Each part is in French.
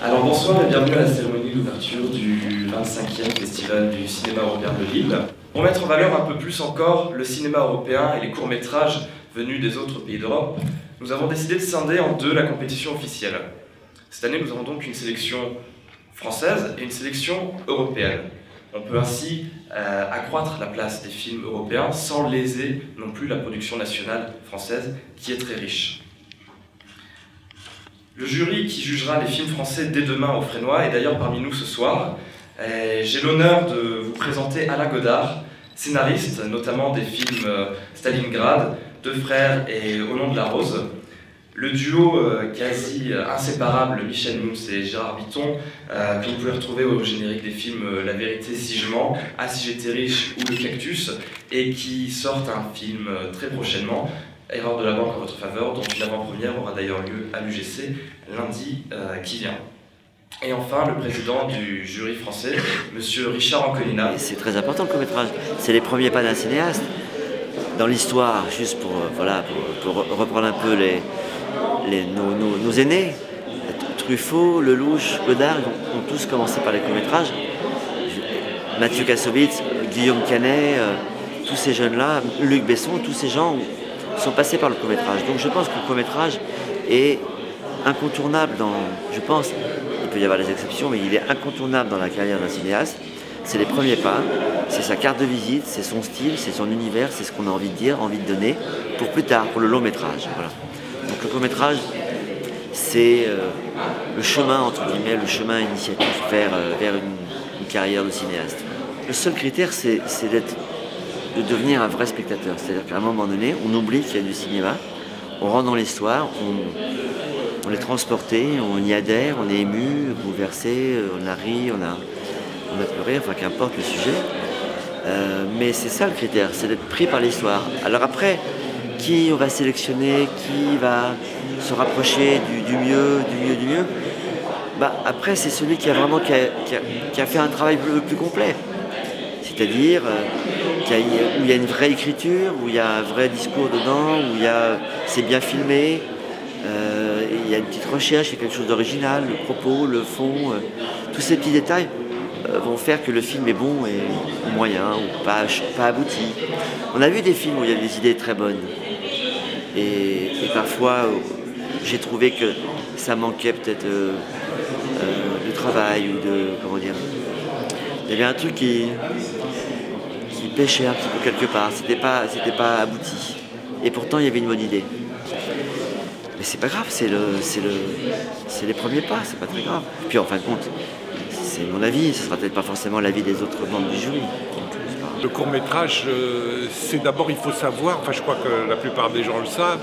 Alors bonsoir et bienvenue à la cérémonie d'ouverture du 25e Festival du cinéma européen de Lille. Pour mettre en valeur un peu plus encore le cinéma européen et les courts-métrages venus des autres pays d'Europe, nous avons décidé de scinder en deux la compétition officielle. Cette année, nous avons donc une sélection française et une sélection européenne. On peut ainsi accroître la place des films européens sans léser non plus la production nationale française qui est très riche. Le jury qui jugera les films français dès demain au Fresnoy est d'ailleurs parmi nous ce soir. J'ai l'honneur de vous présenter Alain Godard, scénariste notamment des films Stalingrad, Deux frères et Au nom de la rose. Le duo quasi inséparable Michel Mouns et Gérard Bitton, que vous pouvez retrouver au générique des films La vérité si je mens, Ah si j'étais riche ou Le cactus, et qui sortent un film très prochainement, Erreur de la banque en votre faveur, dont une avant-première aura d'ailleurs lieu à l'UGC lundi qui vient. Et enfin, le président du jury français, monsieur Richard Anconina. C'est très important le court-métrage, c'est les premiers pas d'un cinéaste. Dans l'histoire, juste pour reprendre un peu nos aînés, Truffaut, Lelouch, Godard ont tous commencé par les courts-métrages. Mathieu Kassovitz, Guillaume Canet, tous ces jeunes-là, Luc Besson, tous ces gens sont passés par le court-métrage. Donc je pense que le court-métrage est incontournable je pense, il peut y avoir des exceptions, mais il est incontournable dans la carrière d'un cinéaste. C'est les premiers pas, c'est sa carte de visite, c'est son style, c'est son univers, c'est ce qu'on a envie de dire, envie de donner, pour plus tard, pour le long-métrage. Voilà. Donc le court-métrage, c'est le chemin, entre guillemets, le chemin initiatique vers une carrière de cinéaste. Le seul critère, c'est de devenir un vrai spectateur. C'est-à-dire qu'à un moment donné, on oublie qu'il y a du cinéma, on rentre dans l'histoire, on est transporté, on y adhère, on est ému, bouleversé, on a ri, on a pleuré, enfin qu'importe le sujet. Mais c'est ça le critère, c'est d'être pris par l'histoire. Alors après, qui on va sélectionner, qui va se rapprocher du mieux, après c'est celui qui a vraiment qui a fait un travail le plus complet. C'est-à-dire où il y a une vraie écriture, où il y a un vrai discours dedans, où c'est bien filmé, il y a une petite recherche, il y a quelque chose d'original, le propos, le fond, tous ces petits détails vont faire que le film est bon ou moyen, ou pas abouti. On a vu des films où il y a des idées très bonnes, et parfois j'ai trouvé que ça manquait peut-être de travail, ou comment dire, il y avait un truc qui pêchait un petit peu quelque part, c'était pas abouti. Et pourtant il y avait une bonne idée. Mais c'est pas grave, c'est les premiers pas, c'est pas très grave. Puis en fin de compte, c'est mon avis, ce sera peut-être pas forcément l'avis des autres membres du jury. Le court-métrage, c'est d'abord, il faut savoir, enfin je crois que la plupart des gens le savent,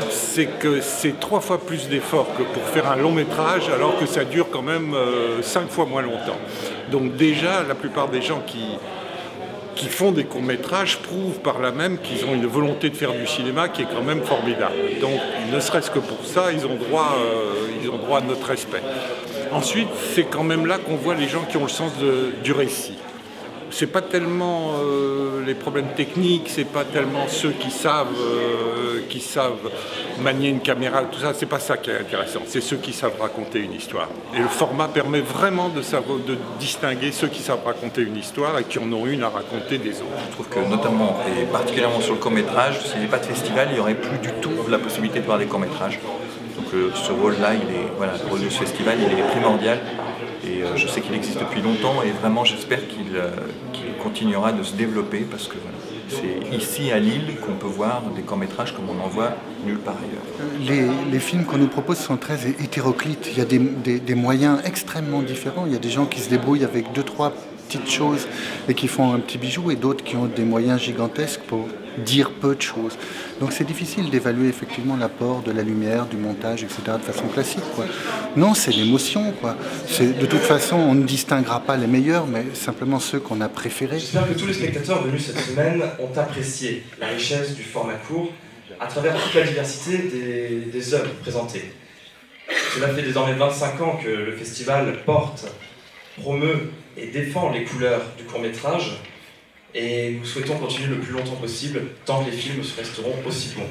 c'est que c'est 3 fois plus d'efforts que pour faire un long-métrage, alors que ça dure quand même 5 fois moins longtemps. Donc déjà, la plupart des gens qui font des courts-métrages prouvent par là même qu'ils ont une volonté de faire du cinéma qui est quand même formidable. Donc ne serait-ce que pour ça, ils ont droit à notre respect. Ensuite, c'est quand même là qu'on voit les gens qui ont le sens du récit. C'est pas tellement les problèmes techniques, c'est pas tellement ceux qui savent manier une caméra, tout ça, c'est pas ça qui est intéressant, c'est ceux qui savent raconter une histoire. Et le format permet vraiment de distinguer ceux qui savent raconter une histoire et qui en ont une à raconter des autres. Je trouve que notamment, et particulièrement sur le court-métrage, s'il n'y avait pas de festival, il n'y aurait plus du tout la possibilité de voir des courts-métrages. Donc ce rôle-là, le rôle de ce festival, il est primordial. Et je sais qu'il existe depuis longtemps et vraiment j'espère qu'il continuera de se développer parce que c'est ici à Lille qu'on peut voir des courts-métrages comme on n'en voit nulle part ailleurs. Les films qu'on nous propose sont très hétéroclites. Il y a des moyens extrêmement différents. Il y a des gens qui se débrouillent avec 2-3 petites choses et qui font un petit bijou et d'autres qui ont des moyens gigantesques dire peu de choses. Donc c'est difficile d'évaluer effectivement l'apport de la lumière, du montage, etc. de façon classique, quoi. Non, c'est l'émotion, quoi. De toute façon, on ne distinguera pas les meilleurs, mais simplement ceux qu'on a préférés. J'espère que tous les spectateurs venus cette semaine ont apprécié la richesse du format court à travers toute la diversité des œuvres présentées. Cela fait désormais 25 ans que le festival porte, promeut et défend les couleurs du court-métrage, et nous souhaitons continuer le plus longtemps possible tant que les films resteront aussi bons.